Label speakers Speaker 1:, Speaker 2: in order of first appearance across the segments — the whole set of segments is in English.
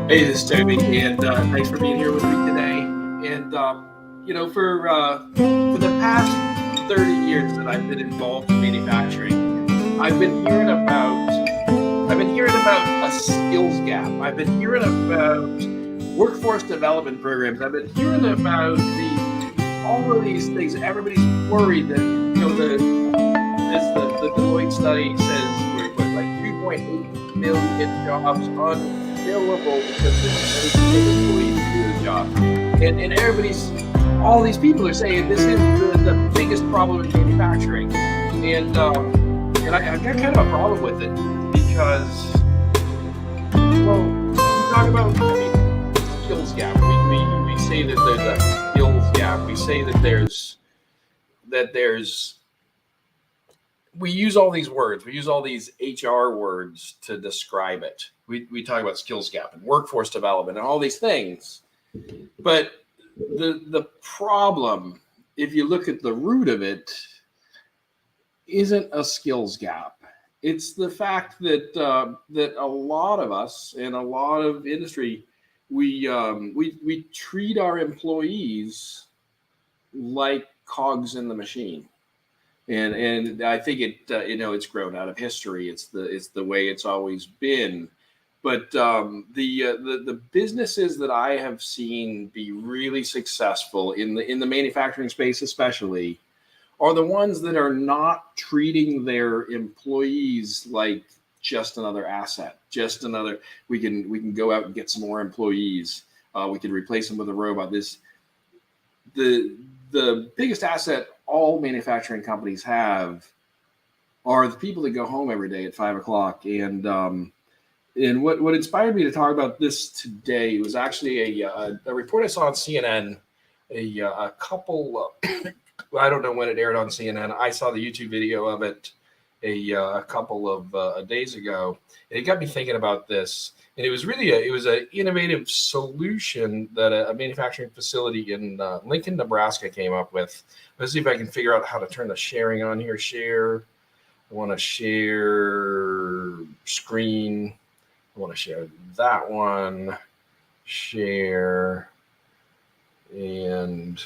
Speaker 1: Hey, this is Toby, and thanks for being here with me today. And for the past 30 years that I've been involved in manufacturing, I've been hearing about I've been hearing about a skills gap. I've been hearing about workforce development programs. I've been hearing about all of these things. Everybody's worried that as the Deloitte study says, we're like 2.8 million jobs unfillable because there's no skilled employees to do the job. And all these people are saying this is the biggest problem in manufacturing. I've got kind of a problem with it because, well, we talk about skills gap. We say that there's a skills gap. We say that we use all these words. We use all these HR words to describe it. We talk about skills gap and workforce development and all these things. But the problem, if you look at the root of it, isn't a skills gap. It's the fact that that a lot of us and a lot of industry, we treat our employees like cogs in the machine. And I think it's grown out of history. It's the way it's always been. But the businesses that I have seen be really successful in the manufacturing space, especially, are the ones that are not treating their employees like just another asset, just another. We can go out and get some more employees. We can replace them with a robot. The biggest asset all manufacturing companies have are the people that go home every day at 5 o'clock. And what inspired me to talk about this today was actually a report I saw on CNN. A couple, I don't know when it aired on CNN. I saw the YouTube video of it a couple of days ago. And it got me thinking about this. And it was really an innovative solution that a manufacturing facility in Lincoln, Nebraska came up with. Let's see if I can figure out how to turn the sharing on here. Share. I want to share screen. I want to share that one. Share. And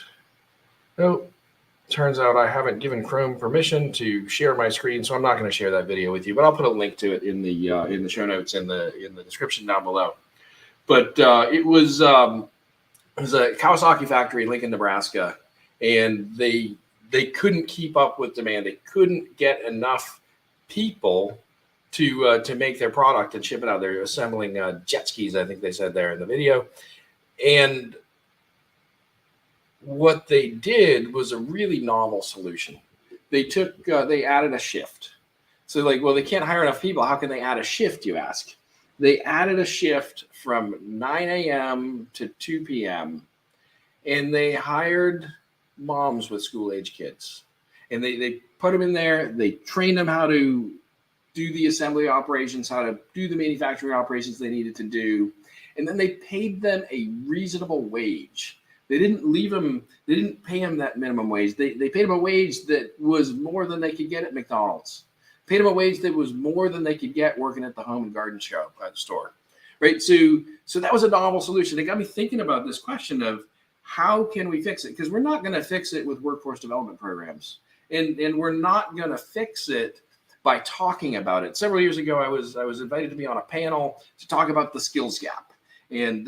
Speaker 1: turns out I haven't given Chrome permission to share my screen, so I'm not going to share that video with you. But I'll put a link to it in the show notes in the description down below. But it was a Kawasaki factory in Lincoln, Nebraska, and they couldn't keep up with demand. They couldn't get enough people to make their product and ship it out. They're assembling jet skis, I think they said there in the video, and what they did was a really novel solution. They added a shift. So they can't hire enough people. How can they add a shift, you ask? They added a shift from 9 a.m. to 2 p.m. and they hired moms with school-age kids. And they put them in there. They trained them how to do the assembly operations, how to do the manufacturing operations they needed to do. And then they paid them a reasonable wage. They didn't pay them that minimum wage. They paid them a wage that was more than they could get at McDonald's. Paid them a wage that was more than they could get working at the home and garden store. Right. So that was a novel solution. It got me thinking about this question of how can we fix it? Because we're not going to fix it with workforce development programs. And we're not going to fix it by talking about it. Several years ago, I was invited to be on a panel to talk about the skills gap. And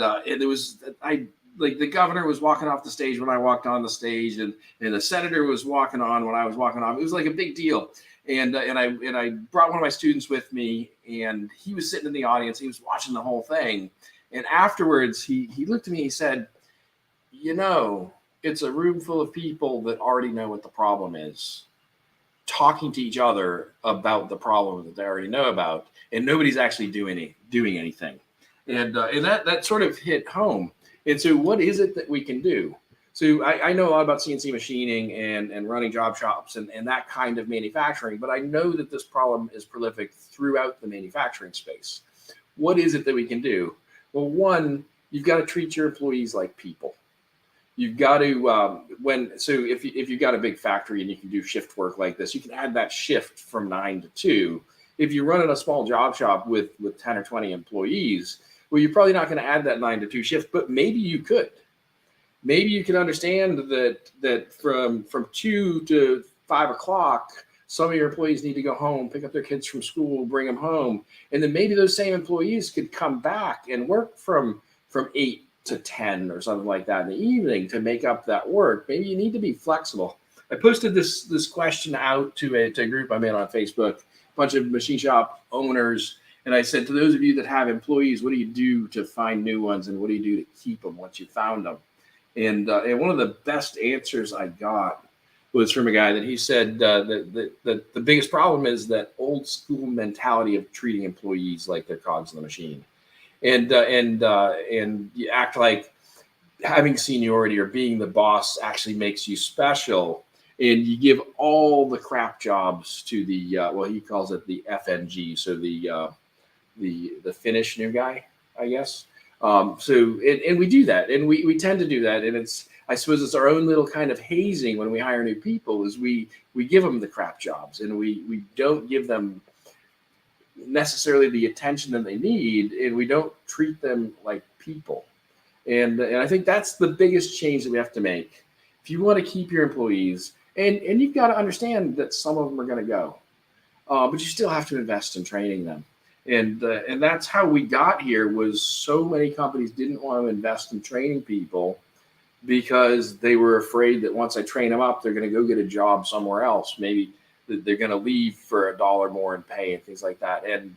Speaker 1: the governor was walking off the stage when I walked on the stage, and the senator was walking on when I was walking on. It was like a big deal. And I brought one of my students with me, and he was sitting in the audience. He was watching the whole thing. And afterwards, he looked at me. He said, it's a room full of people that already know what the problem is, talking to each other about the problem that they already know about, and nobody's actually doing anything. And that sort of hit home. And so what is it that we can do? So I know a lot about CNC machining and running job shops and that kind of manufacturing, but I know that this problem is prolific throughout the manufacturing space. What is it that we can do? Well, one, you've got to treat your employees like people. You've got to if you've got a big factory and you can do shift work like this, you can add that shift from 9 to 2. If you're running a small job shop with 10 or 20 employees, Well, you're probably not going to add that 9 to 2 shift, but maybe you could. Maybe you can understand that from 2 to 5 o'clock, some of your employees need to go home, pick up their kids from school, bring them home, and then maybe those same employees could come back and work from 8 to 10 or something like that in the evening to make up that work. Maybe you need to be flexible. I posted this question out to a group I'm in on Facebook, a bunch of machine shop owners, and I said, to those of you that have employees, what do you do to find new ones, and what do you do to keep them once you found them? And one of the best answers I got was from a guy that he said that the biggest problem is that old school mentality of treating employees like they're cogs in the machine, and you act like having seniority or being the boss actually makes you special, and you give all the crap jobs to the well, he calls it the FNG, so the Finnish new guy, I guess. And we do that, and we tend to do that, and I suppose it's our own little kind of hazing when we hire new people, is we give them the crap jobs, and we don't give them necessarily the attention that they need, and we don't treat them like people. And I think that's the biggest change that we have to make. If you want to keep your employees, and you've got to understand that some of them are going to go, but you still have to invest in training them. And that's how we got here, was so many companies didn't want to invest in training people because they were afraid that once I train them up, they're going to go get a job somewhere else. Maybe they're going to leave for $1 more in pay and things like that. And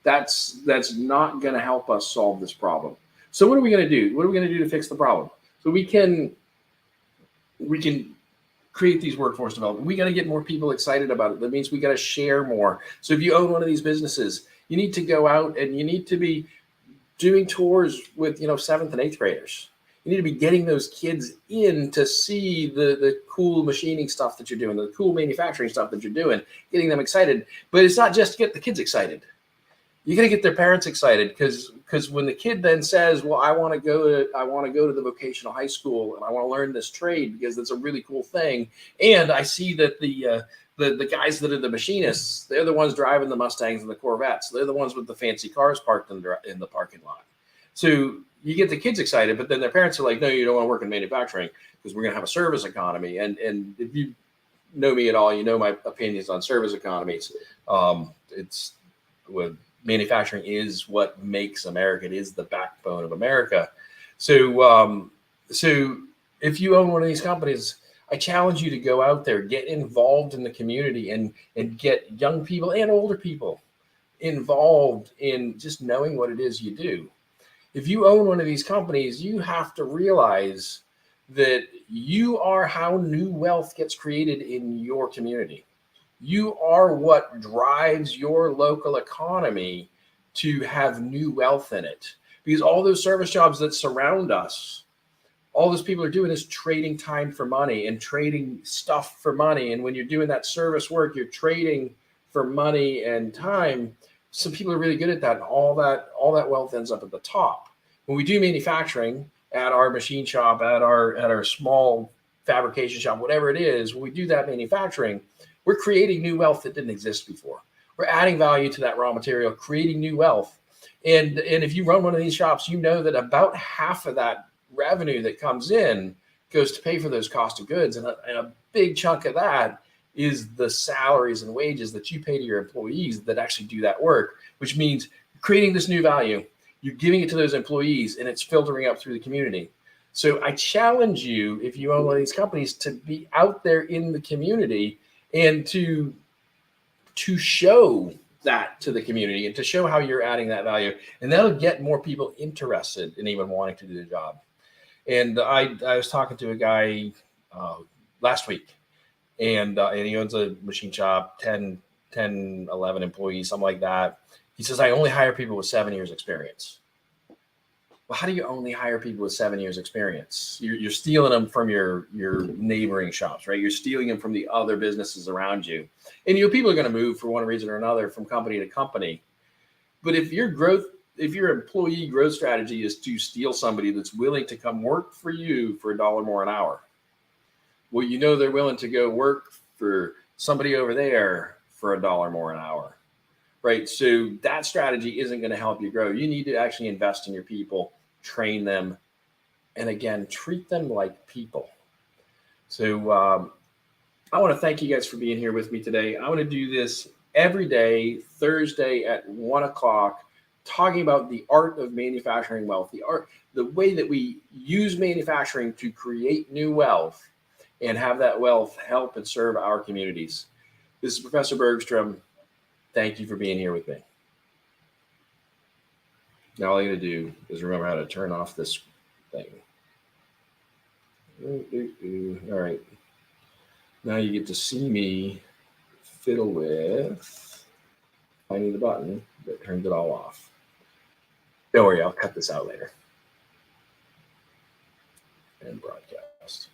Speaker 1: that's not going to help us solve this problem. So what are we going to do? What are we going to do to fix the problem? So we can create these workforce development. We got to get more people excited about it. That means we got to share more. So if you own one of these businesses, you need to go out and you need to be doing tours with 7th and 8th graders. You need to be getting those kids in to see the cool machining stuff that you're doing, the cool manufacturing stuff that you're doing, getting them excited. But it's not just to get the kids excited. You got to get their parents excited, because when the kid then says, well, I want to go to the vocational high school and I want to learn this trade because it's a really cool thing, and I see that the guys that are the machinists, they're the ones driving the Mustangs and the Corvettes. They're the ones with the fancy cars parked in the parking lot. So you get the kids excited, but then their parents are like, no, you don't want to work in manufacturing because we're going to have a service economy. And if you know me at all, you know my opinions on service economies. It's with manufacturing is what makes America. It is the backbone of America. So if you own one of these companies, I challenge you to go out there, get involved in the community, and get young people and older people involved in just knowing what it is you do. If you own one of these companies, you have to realize that you are how new wealth gets created in your community. You are what drives your local economy to have new wealth in it. Because all those service jobs that surround us, all those people are doing is trading time for money and trading stuff for money. And when you're doing that service work, you're trading for money and time. Some people are really good at that, and all that wealth ends up at the top. When we do manufacturing at our machine shop, at our small fabrication shop, whatever it is, when we do that manufacturing, we're creating new wealth that didn't exist before. We're adding value to that raw material, creating new wealth. And if you run one of these shops, you know that about half of that revenue that comes in goes to pay for those cost of goods. And a big chunk of that is the salaries and wages that you pay to your employees that actually do that work, which means creating this new value. You're giving it to those employees, and it's filtering up through the community. So I challenge you, if you own one of these companies, to be out there in the community and to show that to the community and to show how you're adding that value. And that'll get more people interested in even wanting to do the job. And I was talking to a guy last week, and he owns a machine shop, 10, 11 employees, something like that. He says, I only hire people with 7 years experience. Well, how do you only hire people with 7 years experience? You're stealing them from your neighboring shops, right? You're stealing them from the other businesses around you. And people are going to move for one reason or another from company to company. But if your employee growth strategy is to steal somebody that's willing to come work for you for $1 more an hour, well, they're willing to go work for somebody over there for $1 more an hour. right? So that strategy isn't going to help you grow. You need to actually invest in your people, train them, and again, treat them like people. So I want to thank you guys for being here with me today. I want to do this every day, Thursday at 1 o'clock, talking about the art of manufacturing wealth, the way that we use manufacturing to create new wealth and have that wealth help and serve our communities. This is Professor Bergstrom. Thank you for being here with me. Now all I got to do is remember how to turn off this thing. All right. Now you get to see me fiddle with finding the button that turns it all off. Don't worry, I'll cut this out later. And broadcast.